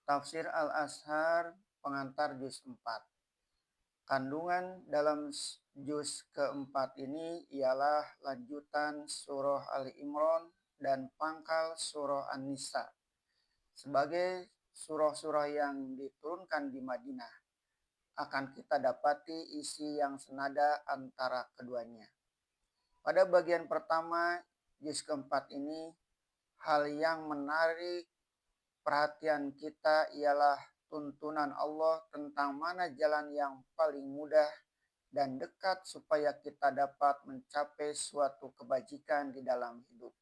Tafsir Al-Azhar pengantar juz 4. Kandungan dalam juz keempat ini ialah lanjutan surah Ali Imran dan pangkal surah An-Nisa sebagai surah-surah yang diturunkan di Madinah. Akan kita dapati isi yang senada antara keduanya. Pada bagian pertama juz keempat ini, hal yang menarik perhatian kita ialah tuntunan Allah tentang mana jalan yang paling mudah dan dekat supaya kita dapat mencapai suatu kebajikan di dalam hidup.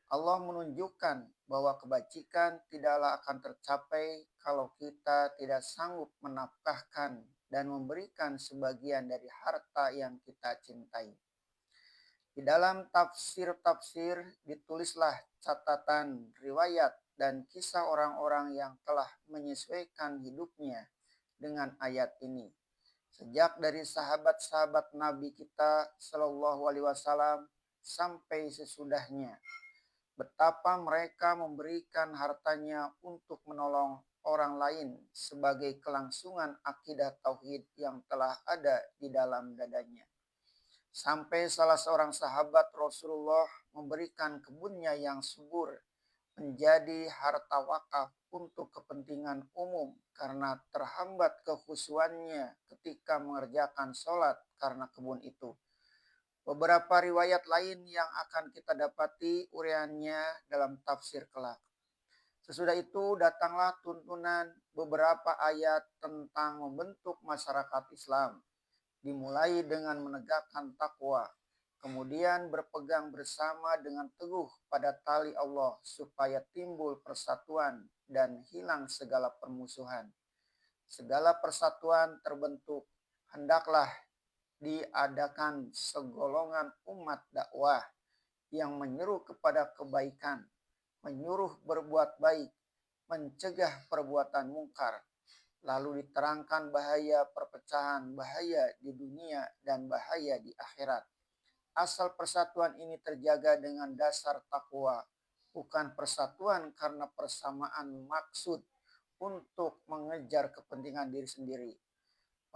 Allah menunjukkan bahwa kebajikan tidaklah akan tercapai kalau kita tidak sanggup menafkahkan dan memberikan sebagian dari harta yang kita cintai. Di dalam tafsir-tafsir ditulislah catatan riwayat dan kisah orang-orang yang telah menyesuaikan hidupnya dengan ayat ini. Sejak dari sahabat-sahabat Nabi kita Shallallahu Alaihi Wasallam sampai sesudahnya, betapa mereka memberikan hartanya untuk menolong orang lain sebagai kelangsungan akidah tauhid yang telah ada di dalam dadanya. Sampai salah seorang sahabat Rasulullah memberikan kebunnya yang subur menjadi harta wakaf untuk kepentingan umum karena terhambat kekhusyuannya ketika mengerjakan sholat karena kebun itu. Beberapa riwayat lain yang akan kita dapati uraiannya dalam tafsir kelak. Sesudah itu datanglah tuntunan beberapa ayat tentang membentuk masyarakat Islam. Dimulai dengan menegakkan takwa, kemudian berpegang bersama dengan teguh pada tali Allah supaya timbul persatuan dan hilang segala permusuhan. Segala persatuan terbentuk, hendaklah diadakan segolongan umat dakwah yang menyeru kepada kebaikan, menyuruh berbuat baik, mencegah perbuatan mungkar. Lalu diterangkan bahaya perpecahan, bahaya di dunia dan bahaya di akhirat. Asal persatuan ini terjaga dengan dasar takwa, bukan persatuan karena persamaan maksud untuk mengejar kepentingan diri sendiri.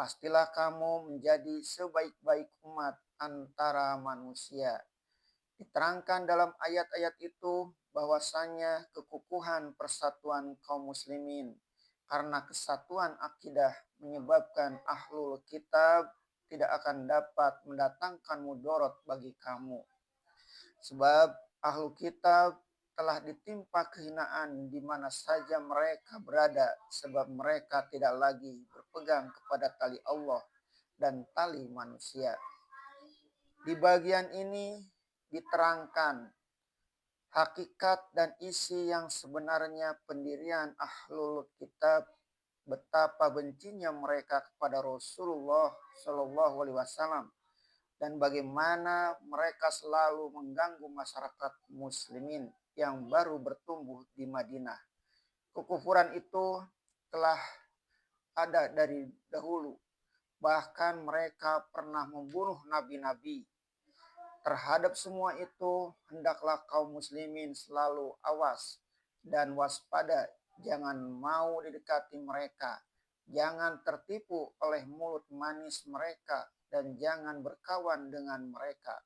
Pastilah kamu menjadi sebaik-baik umat antara manusia. Diterangkan dalam ayat-ayat itu bahwasanya kekukuhan persatuan kaum muslimin karena kesatuan akidah menyebabkan ahlul kitab tidak akan dapat mendatangkan mudarat bagi kamu. Sebab ahlul kitab telah ditimpa kehinaan di mana saja mereka berada sebab mereka tidak lagi berpegang kepada tali Allah dan tali manusia. Di bagian ini diterangkan hakikat dan isi yang sebenarnya pendirian ahlul kitab, betapa bencinya mereka kepada Rasulullah Shallallahu Alaihi Wasallam dan bagaimana mereka selalu mengganggu masyarakat muslimin yang baru bertumbuh di Madinah. Kekufuran itu telah ada dari dahulu, bahkan mereka pernah membunuh nabi-nabi. Terhadap semua itu, hendaklah kaum muslimin selalu awas dan waspada, jangan mau didekati mereka, jangan tertipu oleh mulut manis mereka, dan jangan berkawan dengan mereka.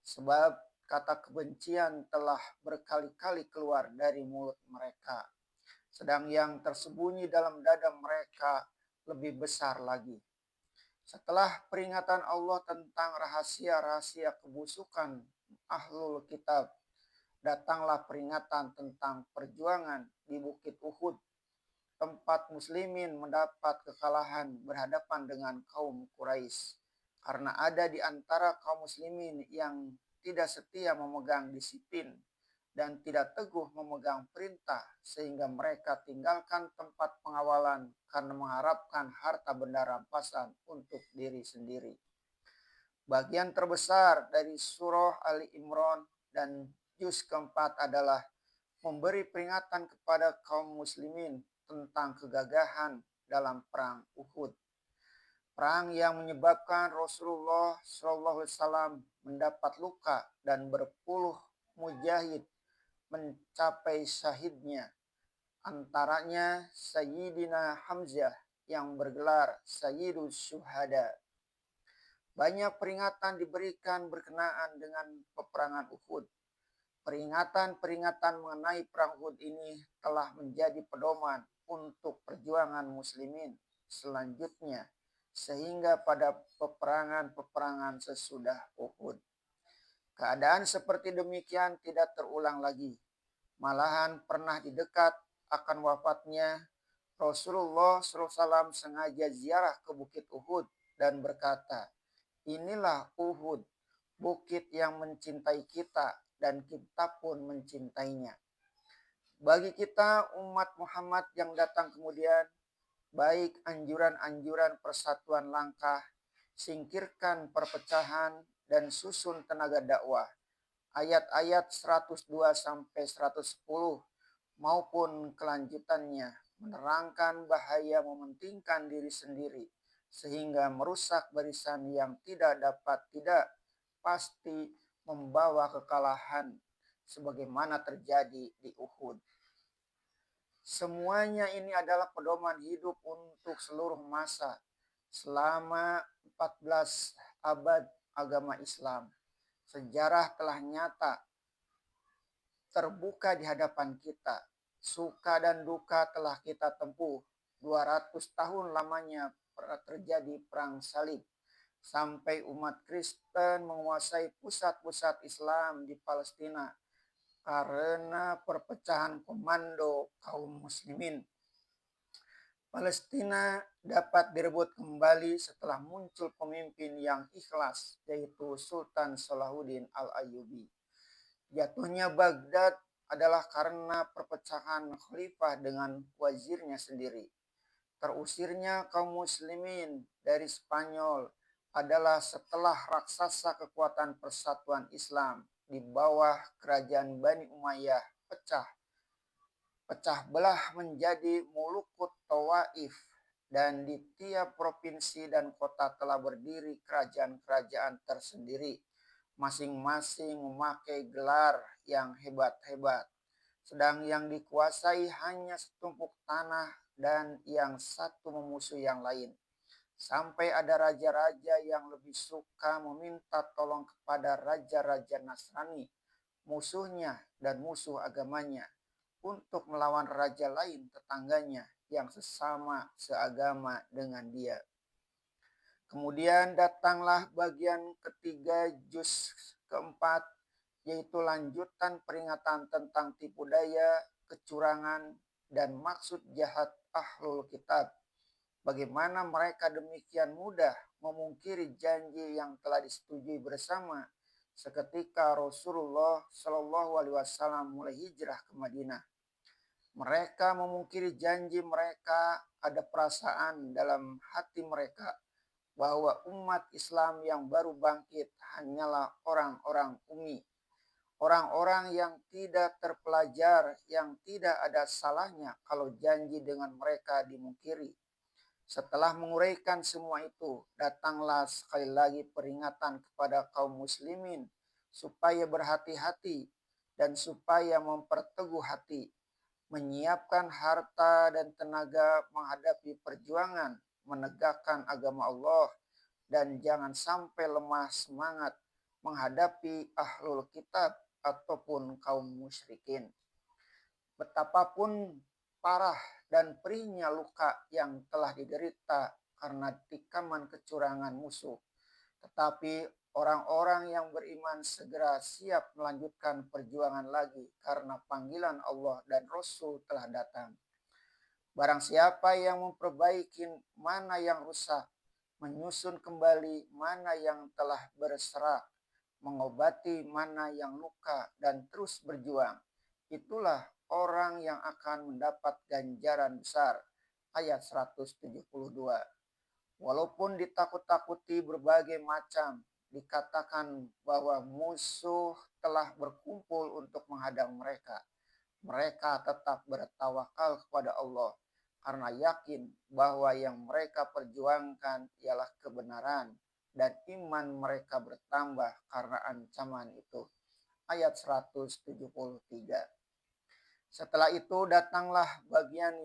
Sebab kata kebencian telah berkali-kali keluar dari mulut mereka, sedang yang tersembunyi dalam dada mereka lebih besar lagi. Setelah peringatan Allah tentang rahasia-rahasia kebusukan ahlul kitab, datanglah peringatan tentang perjuangan di Bukit Uhud, tempat muslimin mendapat kekalahan berhadapan dengan kaum Quraisy. Karena ada di antara kaum muslimin yang tidak setia memegang disiplin dan tidak teguh memegang perintah sehingga mereka tinggalkan tempat pengawalan karena mengharapkan harta benda rampasan untuk diri sendiri. Bagian terbesar dari surah Ali Imran dan juz keempat adalah memberi peringatan kepada kaum muslimin tentang kegagahan dalam perang Uhud. Perang yang menyebabkan Rasulullah SAW mendapat luka dan berpuluh mujahid mencapai syahidnya. antaranya Sayyidina Hamzah yang bergelar Sayyidus Syuhada. Banyak peringatan diberikan berkenaan dengan peperangan Uhud. Peringatan-peringatan mengenai perang Uhud ini telah menjadi pedoman untuk perjuangan muslimin selanjutnya, sehingga pada peperangan-peperangan sesudah Uhud. Keadaan seperti demikian tidak terulang lagi. Malahan pernah di dekat akan wafatnya, Rasulullah SAW sengaja ziarah ke Bukit Uhud dan berkata, "Inilah Uhud, bukit yang mencintai kita dan kita pun mencintainya." Bagi kita umat Muhammad yang datang kemudian, baik anjuran-anjuran persatuan langkah, singkirkan perpecahan, dan susun tenaga dakwah. Ayat-ayat 102 sampai 110 maupun kelanjutannya menerangkan bahaya mementingkan diri sendiri sehingga merusak barisan yang tidak pasti membawa kekalahan sebagaimana terjadi di Uhud. Semuanya ini adalah pedoman hidup untuk seluruh masa selama 14 abad agama Islam. Sejarah telah nyata terbuka di hadapan kita. Suka dan duka telah kita tempuh. 200 tahun lamanya terjadi perang salib sampai umat Kristen menguasai pusat-pusat Islam di Palestina karena perpecahan komando kaum muslimin. Palestina dapat direbut kembali setelah muncul pemimpin yang ikhlas, yaitu Sultan Salahuddin Al-Ayyubi. Jatuhnya Baghdad adalah karena perpecahan khalifah dengan wazirnya sendiri. Terusirnya kaum muslimin dari Spanyol adalah setelah raksasa kekuatan persatuan Islam di bawah kerajaan Bani Umayyah pecah belah menjadi mulukut Tawaif, dan di tiap provinsi dan kota telah berdiri kerajaan-kerajaan tersendiri, masing-masing memakai gelar yang hebat-hebat. Sedang yang dikuasai hanya setumpuk tanah dan yang satu memusuhi yang lain. Sampai ada raja-raja yang lebih suka meminta tolong kepada raja-raja Nasrani, musuhnya dan musuh agamanya, untuk melawan raja lain tetangganya yang sesama seagama dengan dia. Kemudian datanglah bagian ketiga juz keempat, yaitu lanjutan peringatan tentang tipu daya, kecurangan, dan maksud jahat ahlul kitab. Bagaimana mereka demikian mudah memungkiri janji yang telah disetujui bersama seketika Rasulullah Shallallahu Alaihi Wasallam mulai hijrah ke Madinah. Mereka memungkiri janji mereka. Ada perasaan dalam hati mereka bahwa umat Islam yang baru bangkit hanyalah orang-orang ummi, orang-orang yang tidak terpelajar, yang tidak ada salahnya kalau janji dengan mereka dimungkiri. Setelah menguraikan semua itu, datanglah sekali lagi peringatan kepada kaum muslimin supaya berhati-hati dan supaya memperteguh hati, menyiapkan harta dan tenaga menghadapi perjuangan menegakkan agama Allah, dan jangan sampai lemah semangat menghadapi ahlul kitab ataupun kaum musyrikin. Betapapun parah dan perihnya luka yang telah diderita karena tikaman kecurangan musuh, tetapi orang-orang yang beriman segera siap melanjutkan perjuangan lagi karena panggilan Allah dan Rasul telah datang. Barang siapa yang memperbaiki mana yang rusak, menyusun kembali mana yang telah berserak, mengobati mana yang luka, dan terus berjuang, itulah orang yang akan mendapat ganjaran besar. Ayat 172. Walaupun ditakut-takuti berbagai macam, dikatakan bahwa musuh telah berkumpul untuk menghadang mereka, mereka tetap bertawakal kepada Allah karena yakin bahwa yang mereka perjuangkan ialah kebenaran, dan iman mereka bertambah karena ancaman itu. Ayat 173. Setelah itu datanglah bagian